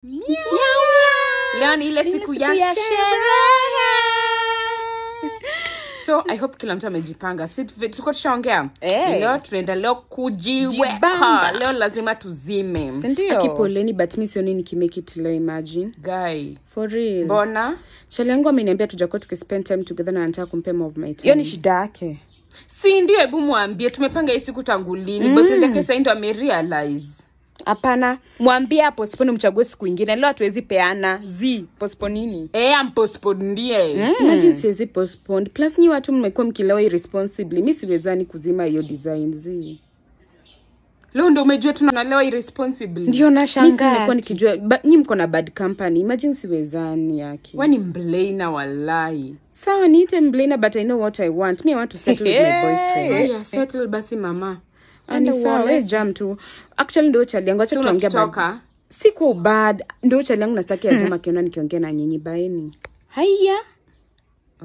Leo ni ile siku ya sherehe. So I hope kila mtu amejipanga. Tuko tushaongea. Leo tunaenda leo kujiweka. Leo lazima tuzime. Akipoleni but mimi sioni nikimake it leo, imagine. Guy. For real. Mbona? Chali yangu ameniambia tujakuwa tukispend time together na anataka kumpe more of my time. Hiyo ni shida yake. Si ndio, hebu mwambie tumepanga hii siku tangu lini. Boyfriend yake sasa ndio amerealize. Hapana, mwambie postpone mchague siku nyingine. Leo hatuwezi peana. Postpone nini? Am postpone ndiye. Imagine siwezi postpone. Plus ni watu mmekuwa mkilewa irresponsibly. Mimi siwezani kuzima hiyo design Leo ndio umejua tunalewa irresponsibly. Ndio nashangaa. Mimi nimekuwa nikijua nyinyi mko na bad company. Imagine siwezani yake. Wewe ni mblana wallahi. Sawa niite mblana but I know what I want. Me I want to settle with my boyfriend. Yeah, settle basi mama. Ani sawa jam tu. Actually ndio chali yangu acha tuongea bad. Siko bad. Ndio chali yangu nastaki ajama kiona nikiongea na nyinyi baeni. Haya.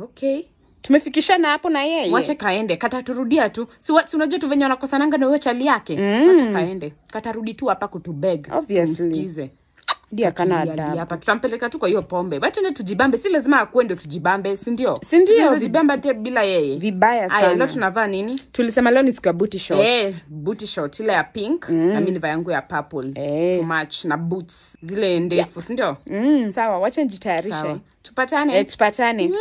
Okay. Tumefikishana hapo na yeye. Wacha kaende, kataturudia tu. Si unajua tu venye wanakosananga na huyo chali yake. Wacha kaende. Katarudi tu hapa kutubeg. Obviously. Msikize. Ndio kana adabu. Hapa tutampeleka tu kwa hiyo pombe. Wacha ndio tujibambe. Si lazima akwende tujibambe, si ndio? Si ndio? Tujibambe bila yeye. Vibaya sana. Aya, leo tunavaa nini? Tulisema leo ni siku ya booty short. Booty short ile ya pink na mimi niva yangu ya purple. To match na boots zile ndefu, si ndio? Sawa, wacha nijitayarishe. Tupatane. Tupatane. Nyau.